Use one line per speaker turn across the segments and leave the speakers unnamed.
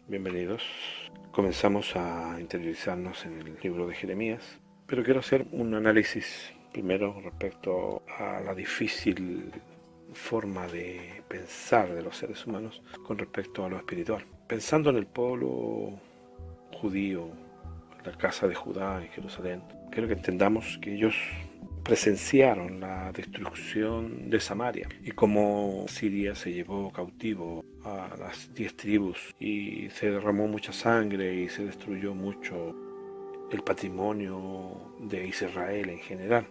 Bienvenidos. Comenzamos a interiorizarnos en el libro de Jeremías, pero quiero hacer un análisis primero respecto a la difícil forma de pensar de los seres humanos con respecto a lo espiritual. Pensando en el pueblo judío, la casa de Judá en Jerusalén, quiero que entendamos que ellos presenciaron la destrucción de Samaria y cómo Siria se llevó cautivo a las 10 tribus y se derramó mucha sangre y se destruyó mucho el patrimonio de Israel en general,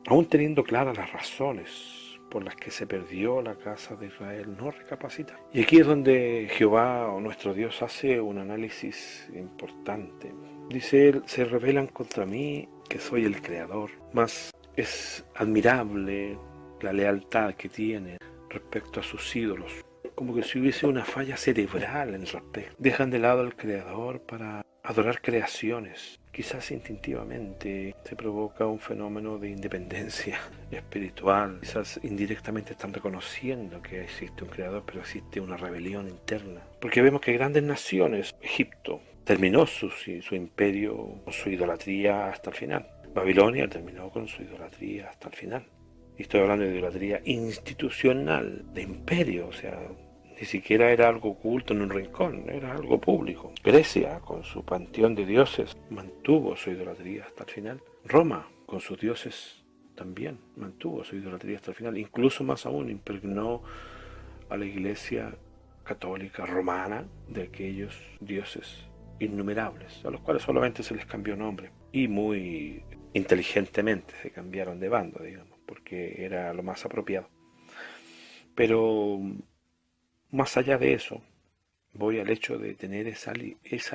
aún teniendo claras las razones por las que se perdió la casa de Israel. No recapacita. Y aquí es donde Jehová o nuestro Dios hace un análisis importante. Dice él: se rebelan contra mí, que soy el creador, mas es admirable la lealtad que tienen respecto a sus ídolos, como que si hubiese una falla cerebral en el respecto. Dejan de lado al creador para adorar creaciones. Quizás instintivamente se provoca un fenómeno de independencia espiritual. Quizás indirectamente están reconociendo que existe un creador, pero existe una rebelión interna. Porque vemos que grandes naciones, Egipto, terminó su imperio con su idolatría hasta el final. Babilonia terminó con su idolatría hasta el final. Y estoy hablando de idolatría institucional, de imperio, o sea, ni siquiera era algo oculto en un rincón, era algo público. Grecia, con su panteón de dioses, mantuvo su idolatría hasta el final. Roma, con sus dioses, también mantuvo su idolatría hasta el final. Incluso más aún, impregnó a la iglesia católica romana de aquellos dioses innumerables, a los cuales solamente se les cambió nombre. Y muy inteligentemente se cambiaron de bando, digamos, porque era lo más apropiado. Pero más allá de eso, voy al hecho de tener esa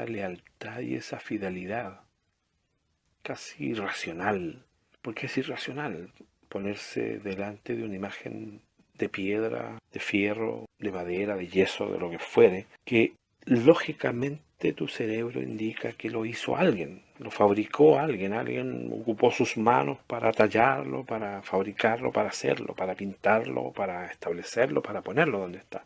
lealtad y esa fidelidad casi irracional. Porque es irracional ponerse delante de una imagen de piedra, de fierro, de madera, de yeso, de lo que fuere, que lógicamente tu cerebro indica que lo hizo alguien, lo fabricó alguien ocupó sus manos para tallarlo, para fabricarlo, para hacerlo, para pintarlo, para establecerlo, para ponerlo donde está.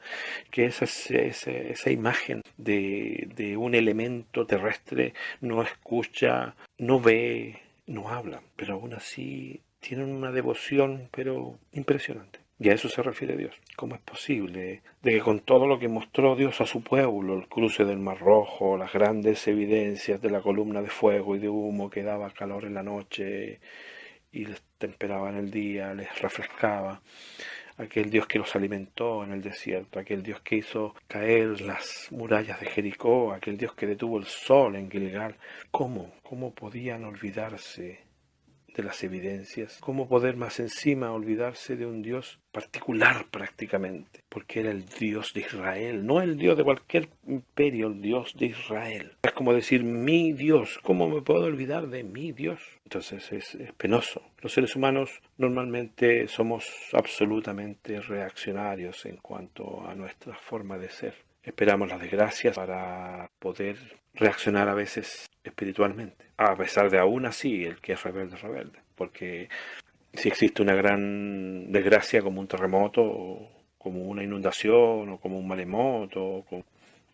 Que esa imagen de un elemento terrestre no escucha, no ve, no habla, pero aún así tienen una devoción pero impresionante. Y a eso se refiere Dios. ¿Cómo es posible de que con todo lo que mostró Dios a su pueblo, el cruce del Mar Rojo, las grandes evidencias de la columna de fuego y de humo que daba calor en la noche y les temperaba en el día, les refrescaba, aquel Dios que los alimentó en el desierto, aquel Dios que hizo caer las murallas de Jericó, aquel Dios que detuvo el sol en Gilgal? ¿Cómo podían olvidarse de las evidencias? ¿Cómo poder más encima olvidarse de un Dios particular prácticamente? Porque era el Dios de Israel, no el Dios de cualquier imperio, el Dios de Israel. Es como decir mi Dios. ¿Cómo me puedo olvidar de mi Dios? Entonces es penoso. Los seres humanos normalmente somos absolutamente reaccionarios en cuanto a nuestra forma de ser. Esperamos las desgracias para poder reaccionar a veces espiritualmente, a pesar de aún así el que es rebelde es rebelde, porque si existe una gran desgracia como un terremoto, o como una inundación, o como un maremoto,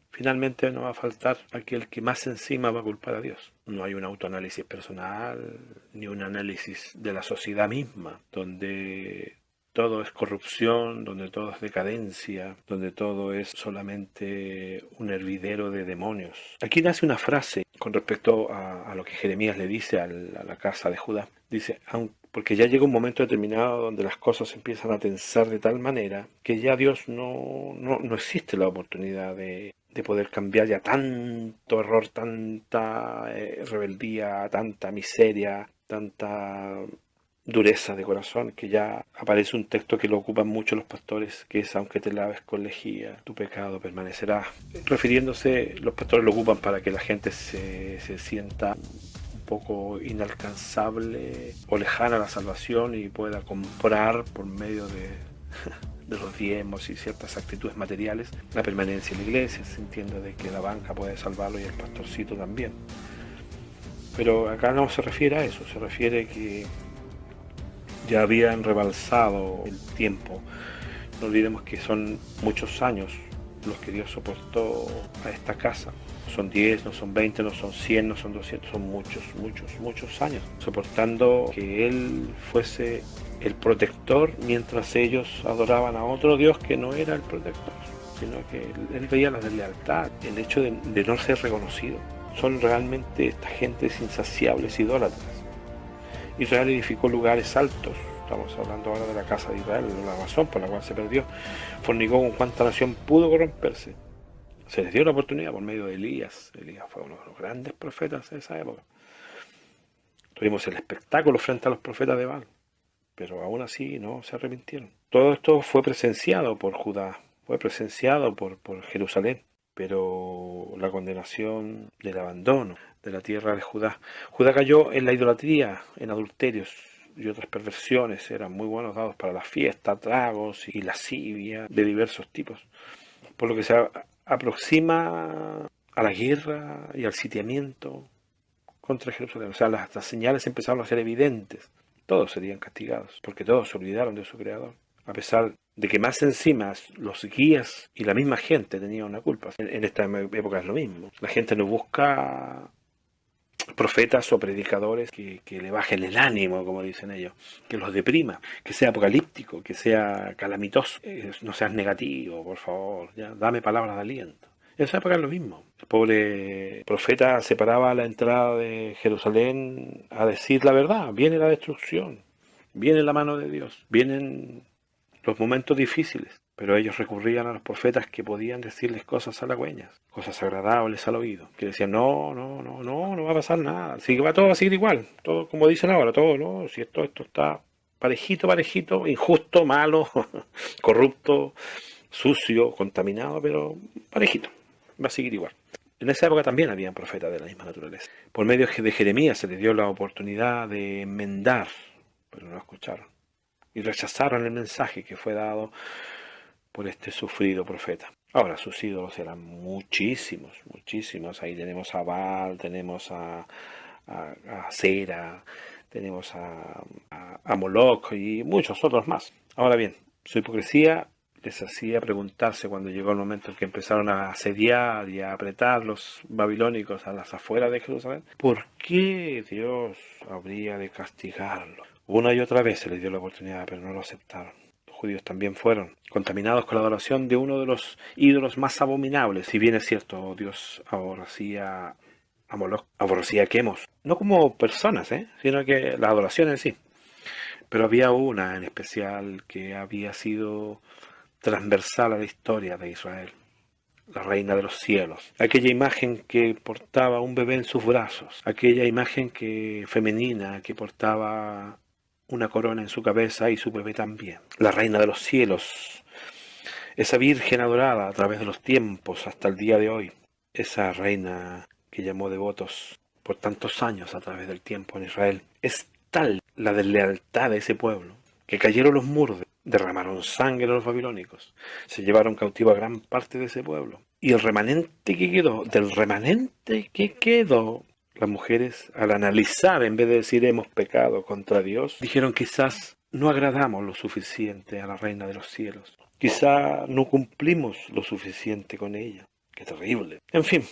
finalmente no va a faltar aquel que más encima va a culpar a Dios. No hay un autoanálisis personal, ni un análisis de la sociedad misma, donde todo es corrupción, donde todo es decadencia, donde todo es solamente un hervidero de demonios. Aquí nace una frase con respecto a lo que Jeremías le dice a la casa de Judá. Dice: porque ya llega un momento determinado donde las cosas empiezan a tensar de tal manera que ya Dios no existe la oportunidad de poder cambiar ya tanto error, tanta rebeldía, tanta miseria, tanta dureza de corazón, que ya aparece un texto que lo ocupan mucho los pastores, que es: aunque te laves con lejía, tu pecado permanecerá. Refiriéndose, los pastores lo ocupan para que la gente se sienta un poco inalcanzable o lejana a la salvación y pueda comprar por medio de los diezmos y ciertas actitudes materiales la permanencia en la iglesia. Se entiende de que la banca puede salvarlo y el pastorcito también. Pero acá no se refiere a eso, se refiere que ya habían rebalsado el tiempo. No olvidemos que son muchos años los que Dios soportó a esta casa. No son 10, no son 20, no son 100, no son 200, son muchos años, soportando que Él fuese el protector mientras ellos adoraban a otro Dios que no era el protector, sino que Él veía la deslealtad, el hecho de no ser reconocido. Son realmente esta gentes insaciables, idólatras. Israel edificó lugares altos. Estamos hablando ahora de la casa de Israel, la razón por la cual se perdió. Fornicó con cuánta nación pudo corromperse. Se les dio la oportunidad por medio de Elías. Elías fue uno de los grandes profetas de esa época. Tuvimos el espectáculo frente a los profetas de Baal, pero aún así no se arrepintieron. Todo esto fue presenciado por Judá, fue presenciado por Jerusalén, pero la condenación del abandono de la tierra de Judá. Judá cayó en la idolatría, en adulterios y otras perversiones. Eran muy buenos dados para la fiesta, tragos y lascivia de diversos tipos, por lo que se aproxima a la guerra y al sitiamiento contra Jerusalén. O sea, las señales empezaron a ser evidentes. Todos serían castigados, porque todos se olvidaron de su Creador, a pesar de que más encima los guías y la misma gente tenían una culpa. En esta época es lo mismo. La gente no busca profetas o predicadores que le bajen el ánimo, como dicen ellos, que los deprima, que sea apocalíptico, que sea calamitoso. No seas negativo, por favor, ya, dame palabras de aliento. En esa época es lo mismo. El pobre profeta se paraba a la entrada de Jerusalén a decir la verdad. Viene la destrucción, viene la mano de Dios, vienen los momentos difíciles. Pero ellos recurrían a los profetas que podían decirles cosas halagüeñas, cosas agradables al oído, que decían, no va a pasar nada, así que todo va a seguir igual, todo como dicen ahora, todo, ¿no? Si esto está parejito, injusto, malo, corrupto, sucio, contaminado, pero parejito, va a seguir igual. En esa época también habían profetas de la misma naturaleza. Por medio de Jeremías se les dio la oportunidad de enmendar, pero no escucharon. Y rechazaron el mensaje que fue dado por este sufrido profeta. Ahora, sus ídolos eran muchísimos. Ahí tenemos a Baal, tenemos a Sera, tenemos a Moloch y muchos otros más. Ahora bien, su hipocresía les hacía preguntarse cuando llegó el momento en que empezaron a asediar y a apretar los babilónicos a las afueras de Jerusalén, ¿por qué Dios habría de castigarlos? Una y otra vez se les dio la oportunidad, pero no lo aceptaron. Los judíos también fueron contaminados con la adoración de uno de los ídolos más abominables. Si bien es cierto, Dios aborrecía a Moloch, aborrecía a Quemos, no como personas, sino que la adoración en sí. Pero había una en especial que había sido transversal a la historia de Israel, la reina de los cielos, aquella imagen que portaba un bebé en sus brazos, aquella imagen femenina que portaba una corona en su cabeza y su bebé también, la reina de los cielos, esa virgen adorada a través de los tiempos hasta el día de hoy, esa reina que llamó devotos por tantos años a través del tiempo en Israel. Es tal la deslealtad de ese pueblo que cayeron los muros, derramaron sangre a los babilónicos, se llevaron cautivo a gran parte de ese pueblo. Y el remanente que quedó, las mujeres, al analizar, en vez de decir hemos pecado contra Dios, dijeron quizás no agradamos lo suficiente a la reina de los cielos. Quizá no cumplimos lo suficiente con ella. ¡Qué terrible! En fin,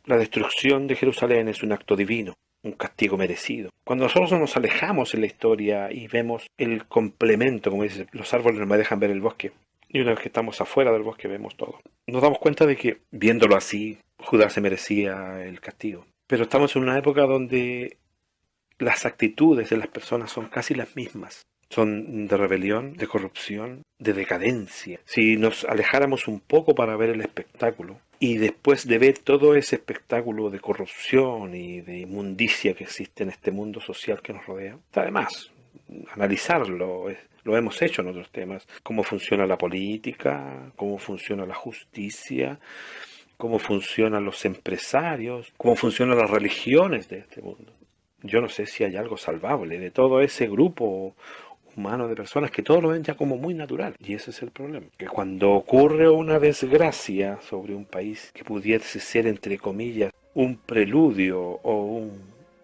la destrucción de Jerusalén es un acto divino, un castigo merecido. Cuando nosotros nos alejamos en la historia y vemos el complemento, como dice, los árboles no me dejan ver el bosque, y una vez que estamos afuera del bosque vemos todo, nos damos cuenta de que, viéndolo así, Judá se merecía el castigo. Pero estamos en una época donde las actitudes de las personas son casi las mismas. Son de rebelión, de corrupción, de decadencia. Si nos alejáramos un poco para ver el espectáculo, y después de ver todo ese espectáculo de corrupción y de inmundicia que existe en este mundo social que nos rodea, está de más analizarlo. Lo hemos hecho en otros temas. Cómo funciona la política, cómo funciona la justicia, cómo funcionan los empresarios, cómo funcionan las religiones de este mundo. Yo no sé si hay algo salvable de todo ese grupo humano de personas que todos lo ven ya como muy natural. Y ese es el problema. Que cuando ocurre una desgracia sobre un país que pudiese ser, entre comillas, un preludio o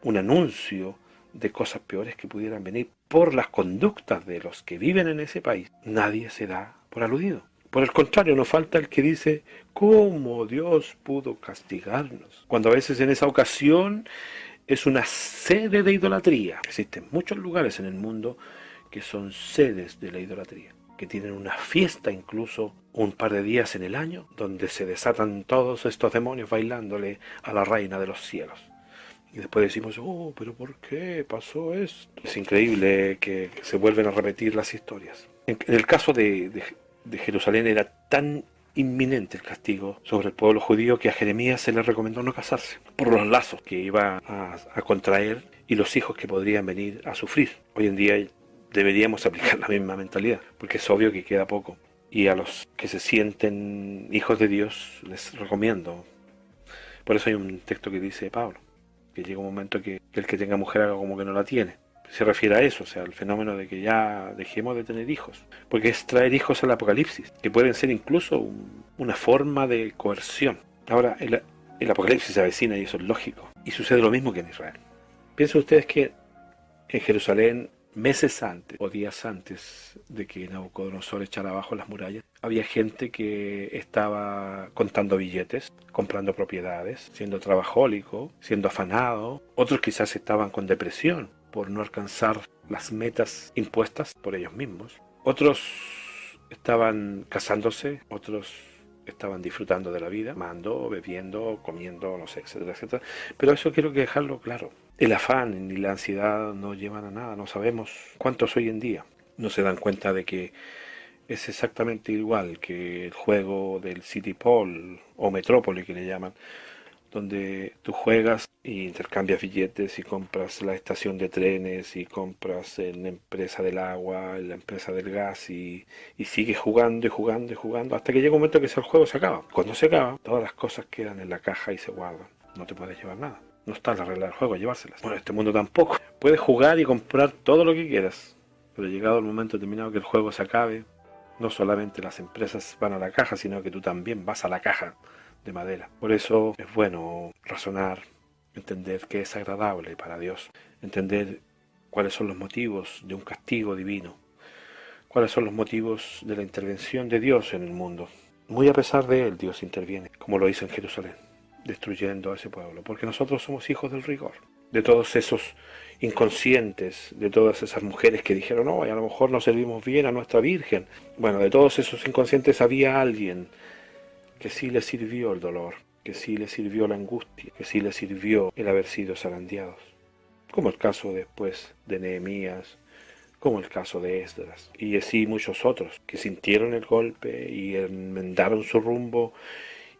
un anuncio de cosas peores que pudieran venir por las conductas de los que viven en ese país, nadie se da por aludido. Por el contrario, nos falta el que dice, ¿cómo Dios pudo castigarnos? Cuando a veces en esa ocasión es una sede de idolatría. Existen muchos lugares en el mundo que son sedes de la idolatría, que tienen una fiesta incluso un par de días en el año, donde se desatan todos estos demonios bailándole a la reina de los cielos. Y después decimos, oh, pero ¿por qué pasó esto? Es increíble que se vuelven a repetir las historias. En el caso de Jerusalén era tan inminente el castigo sobre el pueblo judío que a Jeremías se le recomendó no casarse, por los lazos que iba a contraer y los hijos que podrían venir a sufrir. Hoy en día deberíamos aplicar la misma mentalidad, porque es obvio que queda poco. Y a los que se sienten hijos de Dios les recomiendo. Por eso hay un texto que dice Pablo, que llega un momento que el que tenga mujer haga como que no la tiene. Se refiere a eso, o sea, al fenómeno de que ya dejemos de tener hijos. Porque es traer hijos al apocalipsis, que pueden ser incluso una forma de coerción. Ahora, el apocalipsis se avecina y eso es lógico. Y sucede lo mismo que en Israel. Piensen ustedes que en Jerusalén, meses antes o días antes de que Nabucodonosor echara abajo las murallas, había gente que estaba contando billetes, comprando propiedades, siendo trabajólico, siendo afanado. Otros quizás estaban con depresión por no alcanzar las metas impuestas por ellos mismos. Otros estaban casándose, otros estaban disfrutando de la vida, amando, bebiendo, comiendo, no sé, etcétera, etcétera. Pero eso quiero que dejarlo claro. El afán ni la ansiedad no llevan a nada. No sabemos cuántos hoy en día no se dan cuenta de que es exactamente igual que el juego del City Pool o Metrópoli que le llaman, donde tú juegas y intercambias billetes y compras la estación de trenes y compras en la empresa del agua, en la empresa del gas y sigues jugando y jugando y jugando hasta que llega un momento que el juego se acaba. Cuando se acaba, todas las cosas quedan en la caja y se guardan. No te puedes llevar nada. No está la regla del juego, llevárselas. Bueno, este mundo tampoco. Puedes jugar y comprar todo lo que quieras, pero llegado el momento determinado que el juego se acabe, no solamente las empresas van a la caja, sino que tú también vas a la caja de madera. Por eso es bueno razonar, entender qué es agradable para Dios, entender cuáles son los motivos de un castigo divino, cuáles son los motivos de la intervención de Dios en el mundo. Muy a pesar de él, Dios interviene, como lo hizo en Jerusalén, destruyendo a ese pueblo, porque nosotros somos hijos del rigor, de todos esos inconscientes, de todas esas mujeres que dijeron, no, a lo mejor no servimos bien a nuestra Virgen. Bueno, de todos esos inconscientes había alguien que sí le sirvió el dolor, que sí le sirvió la angustia, que sí le sirvió el haber sido zarandeados, como el caso después de Nehemías, como el caso de Esdras, y así muchos otros, que sintieron el golpe y enmendaron su rumbo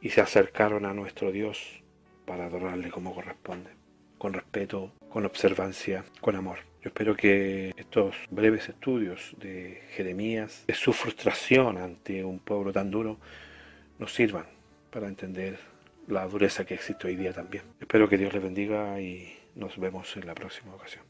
y se acercaron a nuestro Dios para adorarle como corresponde, con respeto, con observancia, con amor. Yo espero que estos breves estudios de Jeremías, de su frustración ante un pueblo tan duro, nos sirvan para entender la dureza que existe hoy día también. Espero que Dios les bendiga y nos vemos en la próxima ocasión.